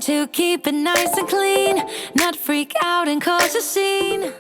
to keep it nice and clean, not freak out and cause a scene.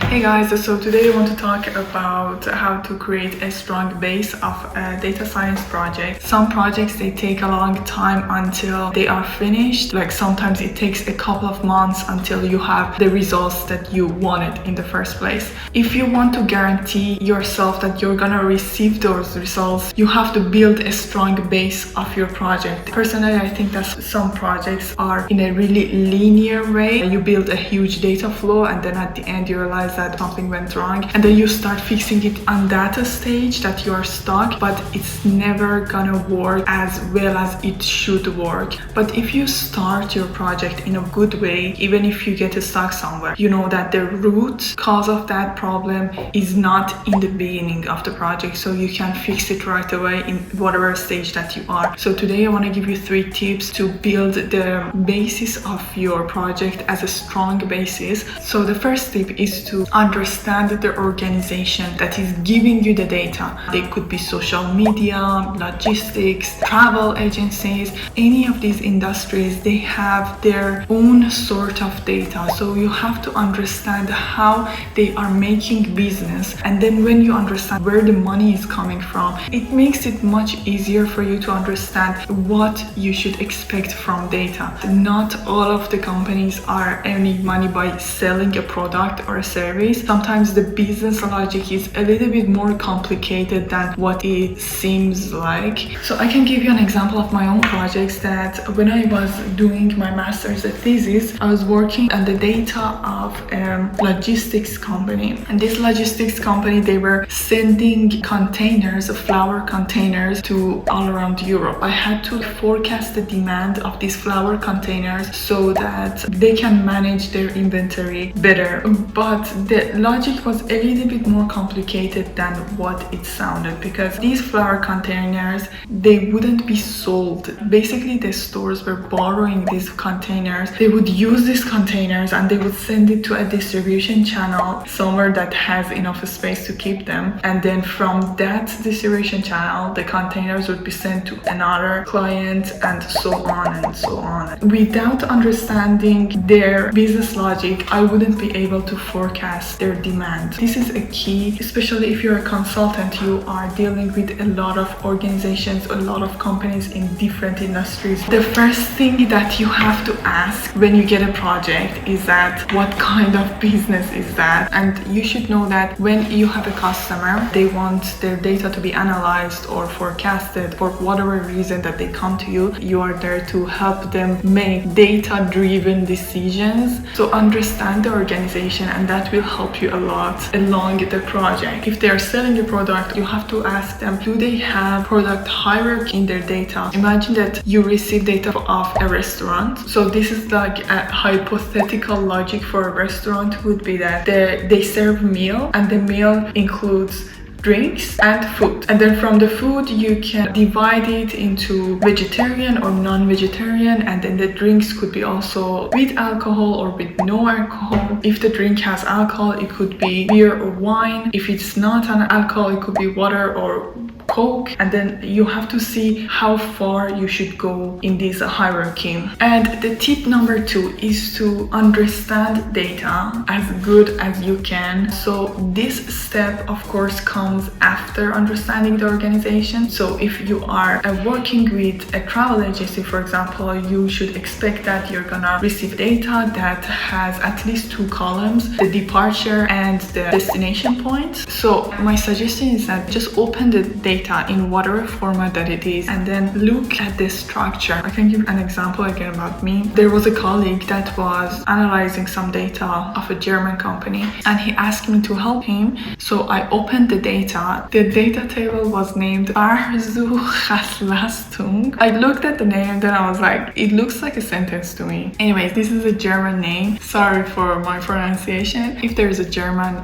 Hey guys, so today I want to talk about how to create a strong base of a data science project. Some projects, they take a long time until they are finished. Like sometimes it takes a couple of months until you have the results that you wanted in the first place. If you want to guarantee yourself that you're gonna receive those results, you have to build a strong base of your project. Personally, I think that some projects are in a really linear way. You build a huge data flow and then at the end you realize that something went wrong and then you start fixing it on that stage that you are stuck, but it's never gonna work as well as it should work. But if you start your project in a good way, even if you get stuck somewhere, you know that the root cause of that problem is not in the beginning of the project, so you can fix it right away in whatever stage that you are. So today I want to give you 3 tips to build the basis of your project as a strong basis. So the first tip is to understand the organization that is giving you the data. They could be social media, logistics, travel agencies, any of these industries, they have their own sort of data. So you have to understand how they are making business, and then when you understand where the money is coming from, it makes it much easier for you to understand what you should expect from data. Not all of the companies are earning money by selling a product or a service. Sometimes the business logic is a little bit more complicated than what it seems like. So I can give you an example of my own projects that when I was doing my master's thesis, I was working on the data of a logistics company. And this logistics company, they were sending containers, flour containers, to all around Europe. I had to forecast the demand of these flour containers so that they can manage their inventory better. But the logic was a little bit more complicated than what it sounded, because these flour containers, they wouldn't be sold. Basically, the stores were borrowing these containers. They would use these containers and they would send it to a distribution channel somewhere that has enough space to keep them. And then from that distribution channel, the containers would be sent to another client and so on and so on. Without understanding their business logic, I wouldn't be able to forecast their demand. This is a key, especially if you're a consultant, you are dealing with a lot of organizations, a lot of companies in different industries. The first thing that you have to ask when you get a project is that what kind of business is that? And you should know that when you have a customer, they want their data to be analyzed or forecasted for whatever reason that they come to you. You are there to help them make data-driven decisions. So understand the organization, and that will help you a lot along the project. If they are selling a product, you have to ask them, do they have product hierarchy in their data? Imagine that you receive data of a restaurant. So this is like a hypothetical logic for a restaurant would be that they serve meal, and the meal includes drinks and food, and then from the food you can divide it into vegetarian or non-vegetarian, and then the drinks could be also with alcohol or with no alcohol. If the drink has alcohol, it could be beer or wine. If it's not an alcohol, it could be water or Coke. And then you have to see how far you should go in this hierarchy. And the tip number 2 is to understand data as good as you can. So this step of course comes after understanding the organization. So if you are working with a travel agency, for example, you should expect that you're gonna receive data that has at least 2 columns, the departure and the destination point. So my suggestion is that just open the data in whatever format that it is and then look at the structure. I can give an example again about me. There was a colleague that was analyzing some data of a German company and he asked me to help him. So I opened the data. The data table was named Versuchsleistung. I looked at the name, then I was like, it looks like a sentence to me. Anyways, this is a German name. Sorry for my pronunciation. If there is a German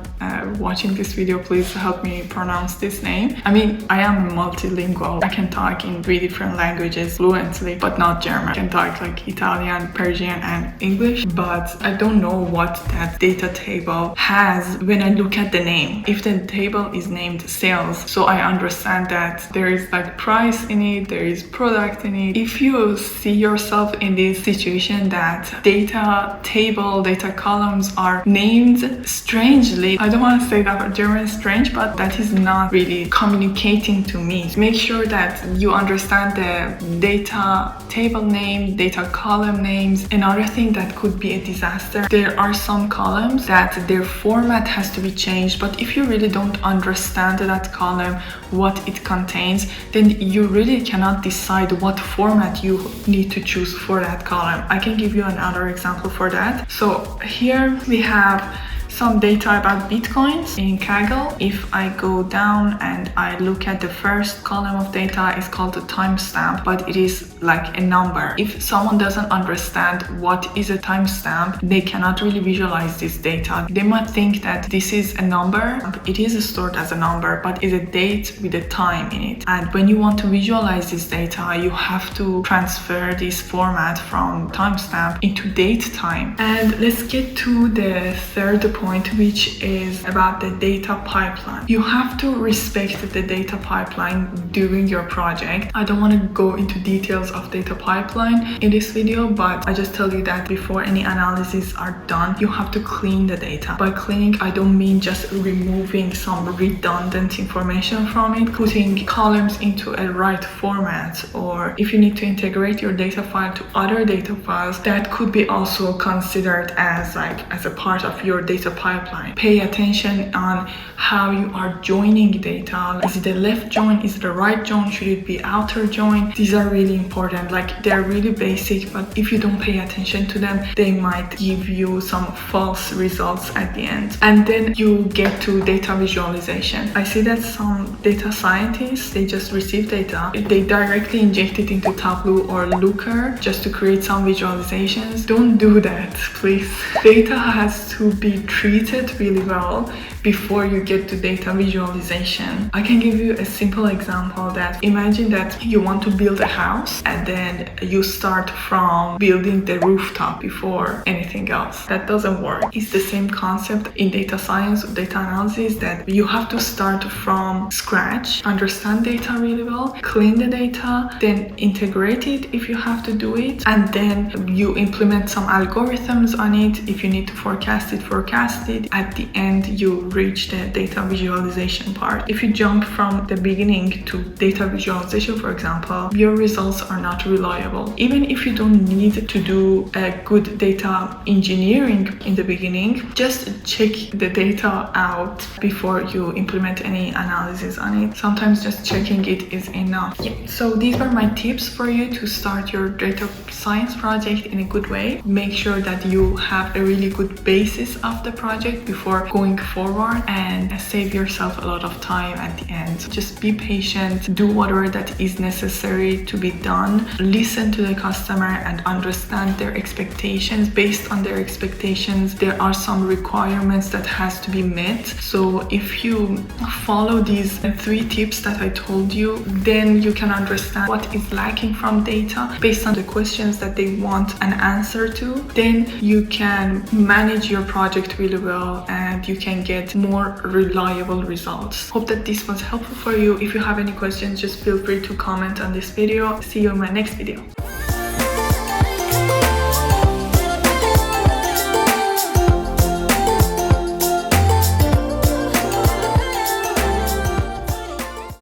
watching this video, please help me pronounce this name. I mean, I am a multilingual. I can talk in 3 different languages fluently, but not German. I can talk like Italian, Persian, and English, but I don't know what that data table has when I look at the name. If the table is named sales, so I understand that there is like price in it, there is product in it. If you see yourself in this situation that data table, data columns are named strangely, I don't want to say that German is strange, but that is not really communicating to me. Make sure that you understand the data table name, data column names. Another thing that could be a disaster, there are some columns that their format has to be changed, but if you really don't understand that column, what it contains, then you really cannot decide what format you need to choose for that column. I can give you another example for that. So here we have some data about Bitcoins in Kaggle. If I go down and I look at the first column of data, it's called a timestamp, but it is like a number. If someone doesn't understand what is a timestamp, they cannot really visualize this data. They might think that this is a number. It is stored as a number, but it's a date with a time in it. And when you want to visualize this data, you have to transfer this format from timestamp into date time. And let's get to the third point, which is about the data pipeline. You have to respect the data pipeline during your project. I don't want to go into details of data pipeline in this video, but I just tell you that before any analysis are done, you have to clean the data. By cleaning, I don't mean just removing some redundant information from it, putting columns into a right format, or if you need to integrate your data file to other data files, that could be also considered as a part of your data pipeline. Pay attention on how you are joining data. Is it a left join? Is it a right join? Should it be outer join? These are really important. Like, they're really basic, but if you don't pay attention to them, they might give you some false results at the end. And then you get to data visualization. I see that some data scientists, they just receive data, they directly inject it into Tableau or Looker just to create some visualizations. Don't do that, please. Data has to be treated really well before you get to data visualization. I can give you a simple example. That imagine that you want to build a house and then you start from building the rooftop before anything else. That doesn't work. It's the same concept in data science or data analysis, that you have to start from scratch, understand data really well, clean the data, then integrate it if you have to do it, and then you implement some algorithms on it. If you need to forecast it, forecast it. At the end, you reach the data visualization part. If you jump from the beginning to data visualization, for example, your results are not reliable. Even if you don't need to do a good data engineering in the beginning, just check the data out before you implement any analysis on it. Sometimes just checking it is enough. So these are my tips for you to start your data science project in a good way. Make sure that you have a really good basis of the project before going forward, and save yourself a lot of time at the end. Just be patient, do whatever that is necessary to be done, listen to the customer and understand their expectations. Based on their expectations, there are some requirements that has to be met. So if you follow these 3 tips that I told you, then you can understand what is lacking from data based on the questions that they want an answer to. Then you can manage your project really well and you can get more reliable results. Hope that this was helpful for you. If you have any questions, just feel free to comment on this video. See you in my next video.